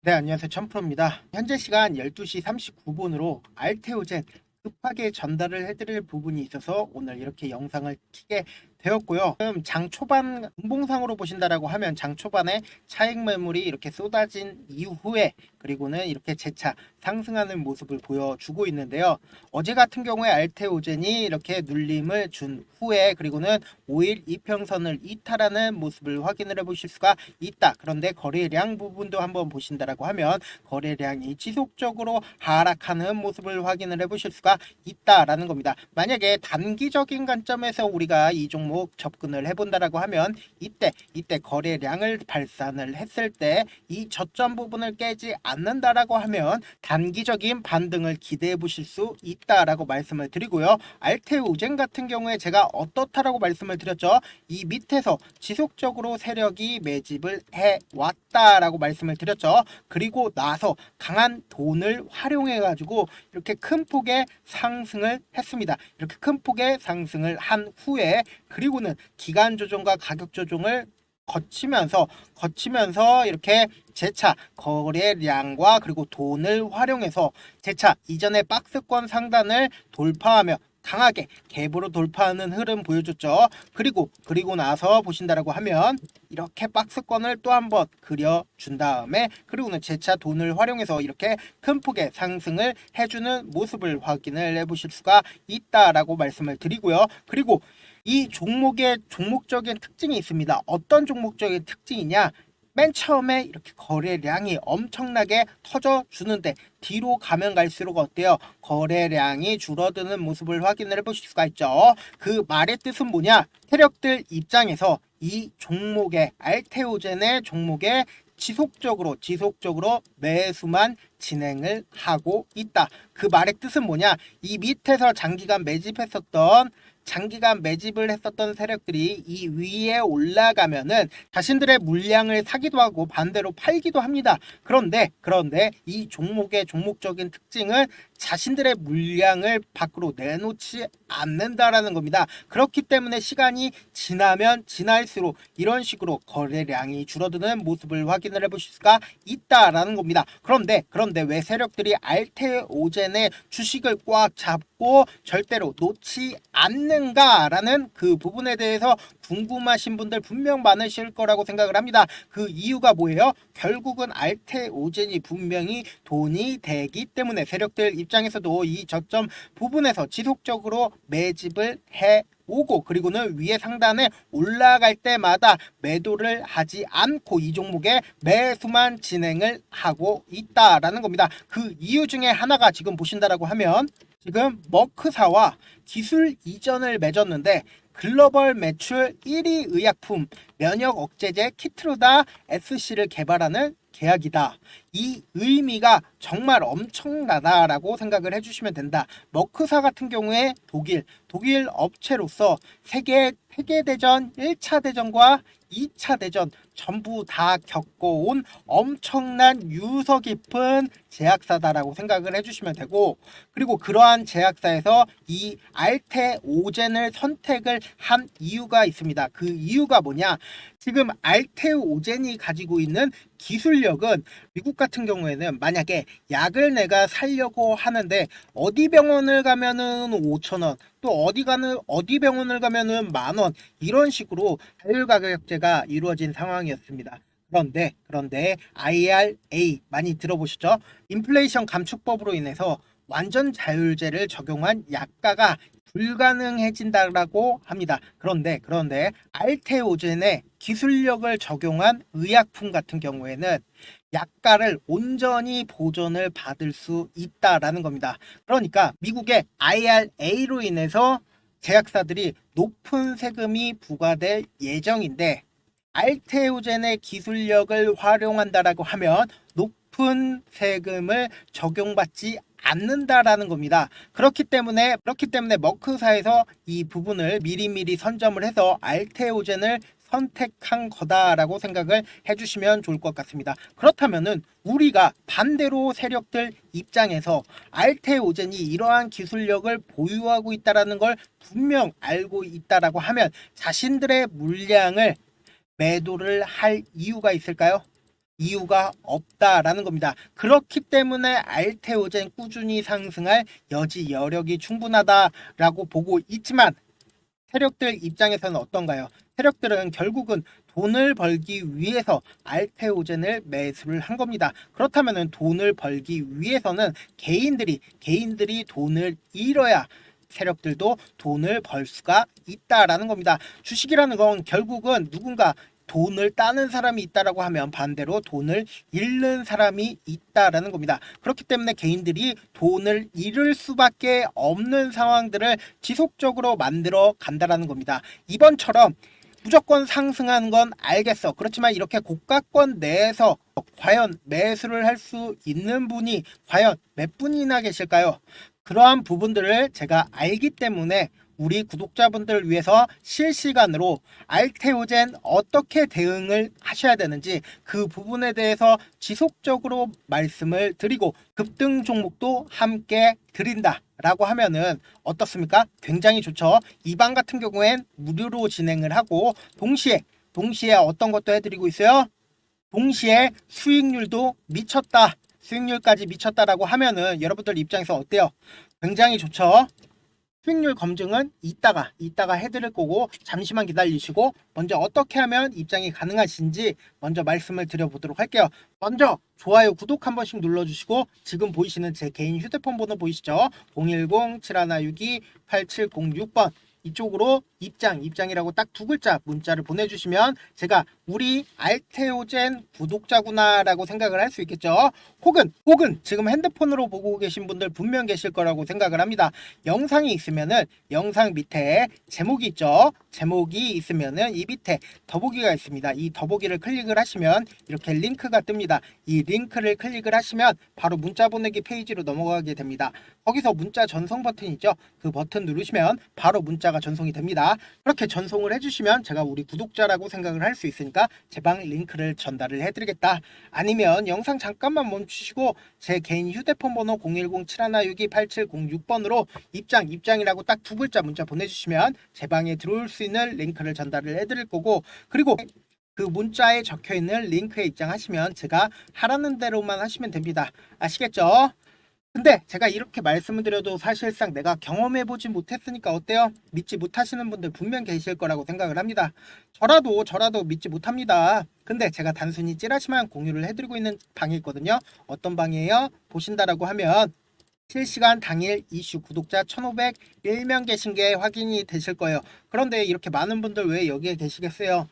네, 안녕하세요. 천프로입니다. 현재 시간 12시 39분으로 알테오젠 급하게 전달을 해드릴 부분이 있어서 오늘 이렇게 영상을 켜게 되었고요. 지금 장 초반 분봉상으로 보신다라고 하면 장 초반에 차익 매물이 이렇게 쏟아진 이후에 그리고는 이렇게 재차 상승하는 모습을 보여주고 있는데요. 어제 같은 경우에 알테오젠이 이렇게 눌림을 준 후에 그리고는 5일 이평선을 이탈하는 모습을 확인을 해보실 수가 있다. 그런데 거래량 부분도 한번 보신다라고 하면 거래량이 지속적으로 하락하는 모습을 확인을 해보실 수가 있다라는 겁니다. 만약에 단기적인 관점에서 우리가 이 종목 접근을 해본다라고 하면 이때 거래량을 발산을 했을 때 이 저점 부분을 깨지 않는다라고 하면 단기적인 반등을 기대해 보실 수 있다라고 말씀을 드리고요. 알테오젠 같은 경우에 제가 어떻다라고 말씀을 드렸죠. 이 밑에서 지속적으로 세력이 매집을 해 왔다라고 말씀을 드렸죠. 그리고 나서 강한 돈을 활용해 가지고 이렇게 큰 폭의 상승을 했습니다. 이렇게 큰 폭의 상승을 한 후에 그리고는 기간 조정과 가격 조정을 거치면서 이렇게 재차 거래량과 그리고 돈을 활용해서 재차 이전의 박스권 상단을 돌파하며 강하게 갭으로 돌파하는 흐름 보여줬죠. 그리고 나서 보신다라고 하면 이렇게 박스권을 또 한번 그려준 다음에 그리고는 재차 돈을 활용해서 이렇게 큰 폭의 상승을 해주는 모습을 확인을 해보실 수가 있다라고 말씀을 드리고요. 그리고 이 종목의 종목적인 특징이 있습니다. 어떤 종목적인 특징이냐? 맨 처음에 이렇게 거래량이 엄청나게 터져주는데 뒤로 가면 갈수록 어때요? 거래량이 줄어드는 모습을 확인을 해보실 수가 있죠. 그 말의 뜻은 뭐냐? 세력들 입장에서 이 종목의 알테오젠의 종목에 지속적으로 매수만 진행을 하고 있다. 그 말의 뜻은 뭐냐? 이 밑에서 장기간 매집을 했었던 세력들이 이 위에 올라가면은 자신들의 물량을 사기도 하고 반대로 팔기도 합니다. 그런데 이 종목의 종목적인 특징은 자신들의 물량을 밖으로 내놓지 않는다라는 겁니다. 그렇기 때문에 시간이 지나면 지날수록 이런 식으로 거래량이 줄어드는 모습을 확인을 해보실 수가 있다라는 겁니다. 그런데 왜 세력들이 알테오젠의 주식을 꽉 잡고 절대로 놓지 않는가라는 그 부분에 대해서 궁금하신 분들 분명 많으실 거라고 생각을 합니다. 그 이유가 뭐예요? 결국은 알테오젠이 분명히 돈이 되기 때문에 세력들 입장에서도 이 저점 부분에서 지속적으로 매집을 해 오고 그리고는 위에 상단에 올라갈 때마다 매도를 하지 않고 이 종목에 매수만 진행을 하고 있다라는 겁니다. 그 이유 중에 하나가 지금 보신다라고 하면 지금 머크사와 기술 이전을 맺었는데 글로벌 매출 1위 의약품 면역 억제제 키트루다 SC를 개발하는 계약이다. 이 의미가 정말 엄청나다라고 생각을 해주시면 된다. 머크사 같은 경우에 독일 업체로서 세계대전 1차 대전과 2차 대전 전부 다 겪어온 엄청난 유서 깊은 제약사다라고 생각을 해주시면 되고 그리고 그러한 제약사에서 이 알테오젠을 선택을 한 이유가 있습니다. 그 이유가 뭐냐? 지금 알테오젠이 가지고 있는 기술력은 미국 같은 경우에는 만약에 약을 내가 살려고 하는데 어디 병원을 가면은 5,000원 또 어디 병원을 가면은 10,000원 이런 식으로 자율가격제가 이루어진 상황이었습니다. 그런데 IRA 많이 들어보셨죠? 인플레이션 감축법으로 인해서 완전 자율제를 적용한 약가가 불가능해진다라고 합니다. 그런데 알테오젠의 기술력을 적용한 의약품 같은 경우에는 약가를 온전히 보존을 받을 수 있다라는 겁니다. 그러니까 미국의 IRA로 인해서 제약사들이 높은 세금이 부과될 예정인데 알테오젠의 기술력을 활용한다라고 하면 높은 세금을 적용받지 않는다라는 겁니다. 그렇기 때문에 머크사에서 이 부분을 미리미리 선점을 해서 알테오젠을 선택한 거다라고 생각을 해주시면 좋을 것 같습니다. 그렇다면은 우리가 반대로 세력들 입장에서 알테오젠이 이러한 기술력을 보유하고 있다라는 걸 분명 알고 있다라고 하면 자신들의 물량을 매도를 할 이유가 있을까요? 이유가 없다라는 겁니다. 그렇기 때문에 알테오젠 꾸준히 상승할 여력이 충분하다라고 보고 있지만 세력들 입장에서는 어떤가요? 세력들은 결국은 돈을 벌기 위해서 알테오젠을 매수를 한 겁니다. 그렇다면 돈을 벌기 위해서는 개인들이 돈을 잃어야 세력들도 돈을 벌 수가 있다라는 겁니다. 주식이라는 건 결국은 누군가 돈을 따는 사람이 있다라고 하면 반대로 돈을 잃는 사람이 있다라는 겁니다. 그렇기 때문에 개인들이 돈을 잃을 수밖에 없는 상황들을 지속적으로 만들어 간다라는 겁니다. 이번처럼 무조건 상승하는 건 알겠어. 그렇지만 이렇게 고가권 내에서 과연 매수를 할 수 있는 분이 과연 몇 분이나 계실까요? 그러한 부분들을 제가 알기 때문에 우리 구독자분들을 위해서 실시간으로 알테오젠 어떻게 대응을 하셔야 되는지 그 부분에 대해서 지속적으로 말씀을 드리고 급등 종목도 함께 드린다 라고 하면은 어떻습니까? 굉장히 좋죠. 이방 같은 경우엔 무료로 진행을 하고 동시에 어떤 것도 해드리고 있어요. 동시에 수익률도 미쳤다. 수익률까지 미쳤다라고 하면은 여러분들 입장에서 어때요? 굉장히 좋죠. 수익률 검증은 이따가 해드릴 거고 잠시만 기다리시고 먼저 어떻게 하면 입장이 가능하신지 먼저 말씀을 드려보도록 할게요. 먼저 좋아요, 구독 한 번씩 눌러주시고 지금 보이시는 제 개인 휴대폰 번호 보이시죠? 010-7162-8706번 이쪽으로 입장이라고 딱 두 글자 문자를 보내주시면 제가 우리 알테오젠 구독자구나 라고 생각을 할 수 있겠죠. 혹은 지금 핸드폰으로 보고 계신 분들 분명 계실 거라고 생각을 합니다. 영상이 있으면은 영상 밑에 제목이 있죠. 제목이 있으면은 이 밑에 더보기가 있습니다. 이 더보기를 클릭을 하시면 이렇게 링크가 뜹니다. 이 링크를 클릭을 하시면 바로 문자 보내기 페이지로 넘어가게 됩니다. 거기서 문자 전송 버튼이 있죠. 그 버튼 누르시면 바로 문자가 전송이 됩니다. 그렇게 전송을 해주시면 제가 우리 구독자라고 생각을 할 수 있으니까 제 방 링크를 전달을 해드리겠다. 아니면 영상 잠깐만 멈추시고 제 개인 휴대폰 번호 010-7162-8706번으로 입장이라고 딱 두 글자 문자 보내주시면 제 방에 들어올 수 있는 링크를 전달을 해드릴 거고, 그리고 그 문자에 적혀있는 링크에 입장하시면 제가 하라는 대로만 하시면 됩니다. 아시겠죠? 근데 제가 이렇게 말씀을 드려도 사실상 내가 경험해보지 못했으니까 어때요? 믿지 못하시는 분들 분명 계실 거라고 생각을 합니다. 저라도 믿지 못합니다. 근데 제가 단순히 찌라시만 공유를 해드리고 있는 방이 있거든요. 어떤 방이에요? 보신다라고 하면 실시간 당일 이슈 구독자 1501명 계신 게 확인이 되실 거예요. 그런데 이렇게 많은 분들 왜 여기에 계시겠어요?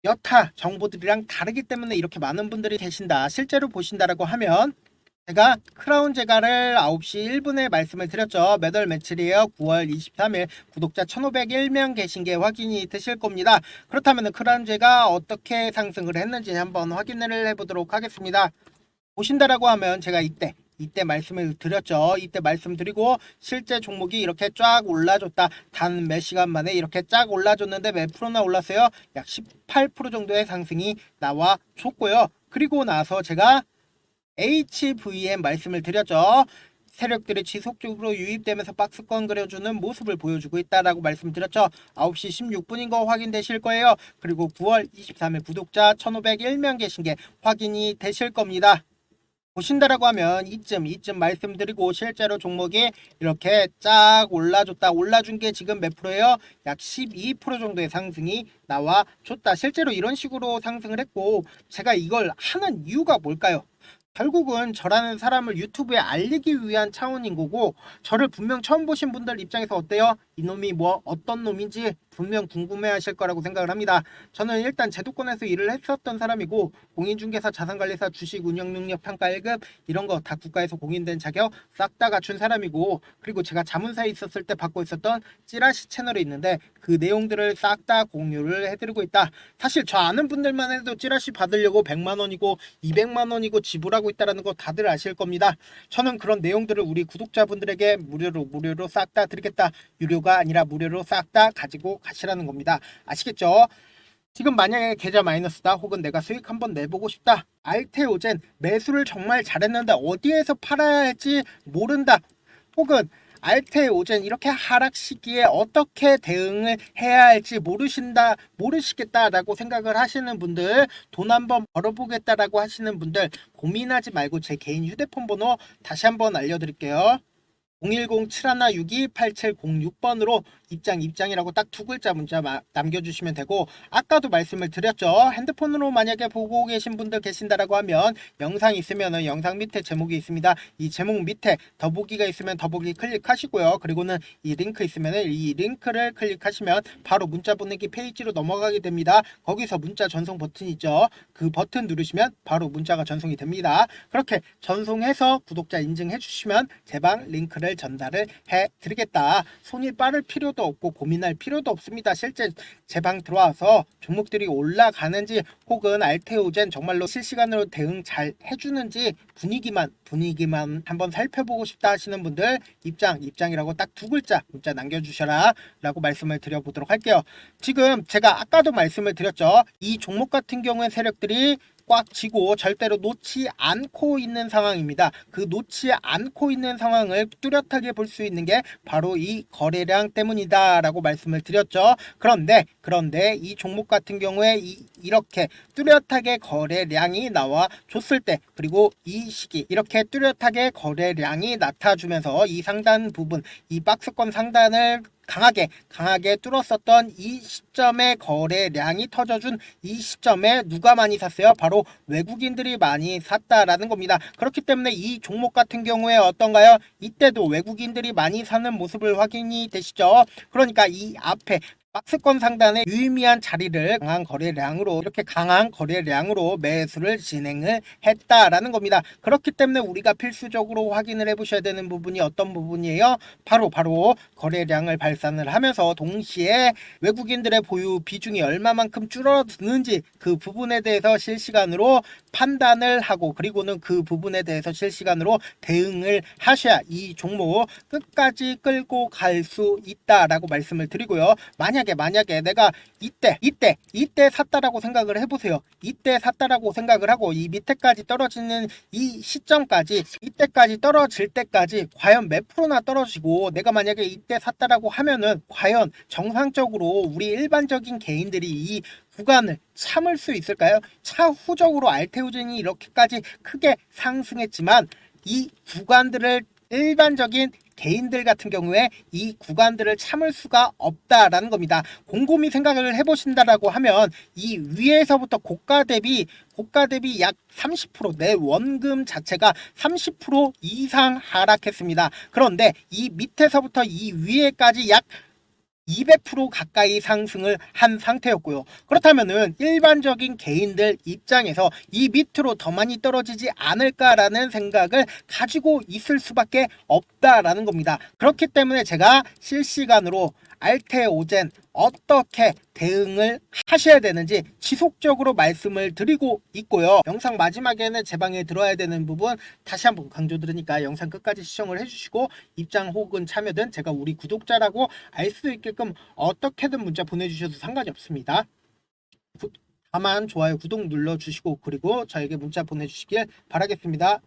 여타 정보들이랑 다르기 때문에 이렇게 많은 분들이 계신다. 실제로 보신다라고 하면 제가 크라운 제가를 9시 1분에 말씀을 드렸죠. 몇 월 며칠이에요? 9월 23일 구독자 1501명 계신 게 확인이 되실 겁니다. 그렇다면 크라운 제가 어떻게 상승을 했는지 한번 확인을 해보도록 하겠습니다. 보신다라고 하면 제가 이때 말씀을 드렸죠. 이때 말씀드리고 실제 종목이 이렇게 쫙 올라줬다. 단 몇 시간 만에 이렇게 쫙 올라줬는데 몇 프로나 올랐어요? 약 18% 정도의 상승이 나와 줬고요. 그리고 나서 제가 HVM 말씀을 드렸죠. 세력들이 지속적으로 유입되면서 박스권 그려주는 모습을 보여주고 있다라고 말씀드렸죠. 9시 16분인 거 확인되실 거예요. 그리고 9월 23일 구독자 1501명 계신 게 확인이 되실 겁니다. 보신다라고 하면 이쯤 말씀드리고 실제로 종목이 이렇게 쫙 올라줬다. 올라준 게 지금 몇 프로예요? 약 12% 정도의 상승이 나와 줬다. 실제로 이런 식으로 상승을 했고 제가 이걸 하는 이유가 뭘까요? 결국은 저라는 사람을 유튜브에 알리기 위한 차원인 거고, 저를 분명 처음 보신 분들 입장에서 어때요? 이놈이 어떤 놈인지 분명 궁금해 하실 거라고 생각을 합니다. 저는 일단 제도권에서 일을 했었던 사람이고, 공인중개사, 자산관리사, 주식 운영 능력 평가 1급 이런 거 다 국가에서 공인된 자격 싹 다 갖춘 사람이고, 그리고 제가 자문사에 있었을 때 받고 있었던 찌라시 채널이 있는데 그 내용들을 싹 다 공유를 해드리고 있다. 사실 저 아는 분들만 해도 찌라시 받으려고 100만 원이고 200만 원이고 지불하고 있다는 거 다들 아실 겁니다. 저는 그런 내용들을 우리 구독자분들에게 무료로 싹 다 드리겠다. 유료가 아니라 무료로 싹 다 가지고 가시라는 겁니다. 아시겠죠? 지금 만약에 계좌 마이너스다, 혹은 내가 수익 한번 내보고 싶다, 알테오젠 매수를 정말 잘했는데 어디에서 팔아야 할지 모른다, 혹은 알테의 오젠 이렇게 하락 시기에 어떻게 대응을 해야 할지 모르시겠다라고 생각을 하시는 분들, 돈 한번 벌어보겠다라고 하시는 분들, 고민하지 말고 제 개인 휴대폰 번호 다시 한번 알려드릴게요. 010-7162-8706번으로 입장이라고 딱 두 글자 문자 남겨주시면 되고, 아까도 말씀을 드렸죠. 핸드폰으로 만약에 보고 계신 분들 계신다라고 하면 영상 있으면 영상 밑에 제목이 있습니다. 이 제목 밑에 더보기가 있으면 더보기 클릭하시고요. 그리고는 이 링크 있으면 이 링크를 클릭하시면 바로 문자 보내기 페이지로 넘어가게 됩니다. 거기서 문자 전송 버튼 있죠. 그 버튼 누르시면 바로 문자가 전송이 됩니다. 그렇게 전송해서 구독자 인증해 주시면 제 방 링크를 전달을 해드리겠다. 손이 빠를 필요도 없고 고민할 필요도 없습니다. 실제 제 방 들어와서 종목들이 올라가는지 혹은 알테오젠 정말로 실시간으로 대응 잘 해주는지 분위기만 한번 살펴보고 싶다 하시는 분들, 입장이라고 딱 두 글자 문자 남겨주셔라 라고 말씀을 드려보도록 할게요. 지금 제가 아까도 말씀을 드렸죠. 이 종목 같은 경우에 세력들이 꽉 쥐고 절대로 놓지 않고 있는 상황입니다. 그 놓지 않고 있는 상황을 뚜렷하게 볼 수 있는 게 바로 이 거래량 때문이다 라고 말씀을 드렸죠. 그런데 이 종목 같은 경우에 이렇게 뚜렷하게 거래량이 나와 줬을 때, 그리고 이 시기 이렇게 뚜렷하게 거래량이 나타주면서 이 상단 부분, 이 박스권 상단을 강하게 뚫었었던 이 시점에 거래량이 터져준 이 시점에 누가 많이 샀어요? 바로 외국인들이 많이 샀다라는 겁니다. 그렇기 때문에 이 종목 같은 경우에 어떤가요? 이때도 외국인들이 많이 사는 모습을 확인이 되시죠? 그러니까 이 앞에 박스권 상단에 유의미한 자리를 강한 거래량으로 매수를 진행을 했다라는 겁니다. 그렇기 때문에 우리가 필수적으로 확인을 해보셔야 되는 부분이 어떤 부분이에요? 바로 거래량을 발산을 하면서 동시에 외국인들의 보유 비중이 얼마만큼 줄어드는지 그 부분에 대해서 실시간으로 판단을 하고, 그리고는 그 부분에 대해서 실시간으로 대응을 하셔야 이 종목 끝까지 끌고 갈 수 있다라고 말씀을 드리고요. 만약에 내가 이때 샀다라고 생각을 해보세요. 이때 샀다라고 생각을 하고 이 밑에까지 떨어지는 이 시점까지, 이때까지 떨어질 때까지 과연 몇 프로나 떨어지고, 내가 만약에 이때 샀다라고 하면은 과연 정상적으로 우리 일반적인 개인들이 이 구간을 참을 수 있을까요? 차후적으로 알테오젠이 이렇게까지 크게 상승했지만 이 구간들을 일반적인 개인들 같은 경우에 이 구간들을 참을 수가 없다라는 겁니다. 곰곰이 생각을 해보신다라고 하면 이 위에서부터 고가 대비 약 30%, 내 원금 자체가 30% 이상 하락했습니다. 그런데 이 밑에서부터 이 위에까지 약 200% 가까이 상승을 한 상태였고요. 그렇다면은 일반적인 개인들 입장에서 이 밑으로 더 많이 떨어지지 않을까라는 생각을 가지고 있을 수밖에 없다라는 겁니다. 그렇기 때문에 제가 실시간으로 알테오젠 어떻게 대응을 하셔야 되는지 지속적으로 말씀을 드리고 있고요. 영상 마지막에는 제 방에 들어야 되는 부분 다시 한번 강조드리니까 영상 끝까지 시청을 해주시고, 입장 혹은 참여든 제가 우리 구독자라고 알 수 있게끔 어떻게든 문자 보내주셔도 상관이 없습니다. 다만 좋아요, 구독 눌러주시고 그리고 저에게 문자 보내주시길 바라겠습니다.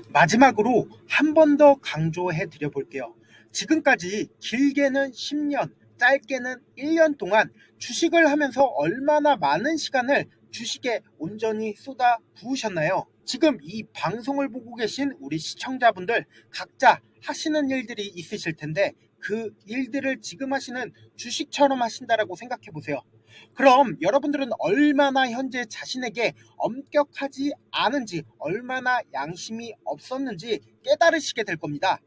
마지막으로 한 번 더 강조해 드려 볼게요. 지금까지 길게는 10년, 짧게는 1년 동안 주식을 하면서 얼마나 많은 시간을 주식에 온전히 쏟아 부으셨나요? 지금 이 방송을 보고 계신 우리 시청자분들 각자 하시는 일들이 있으실 텐데, 그 일들을 지금 하시는 주식처럼 하신다라고 생각해 보세요. 그럼 여러분들은 얼마나 현재 자신에게 엄격하지 않은지, 얼마나 양심이 없었는지 깨달으시게 될 겁니다.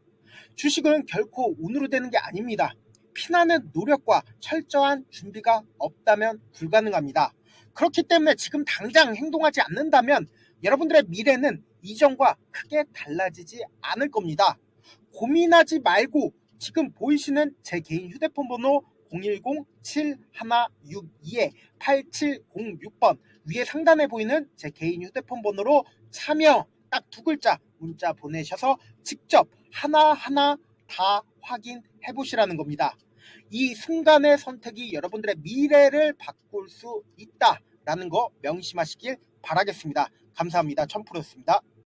주식은 결코 운으로 되는 게 아닙니다. 피나는 노력과 철저한 준비가 없다면 불가능합니다. 그렇기 때문에 지금 당장 행동하지 않는다면 여러분들의 미래는 이전과 크게 달라지지 않을 겁니다. 고민하지 말고 지금 보이시는 제 개인 휴대폰 번호 010-7162-8706번 위에 상단에 보이는 제 개인 휴대폰 번호로 참여 딱 두 글자 문자 보내셔서 직접 하나하나 다 확인해 보시라는 겁니다. 이 순간의 선택이 여러분들의 미래를 바꿀 수 있다라는 거 명심하시길 바라겠습니다. 감사합니다. 천프로였습니다.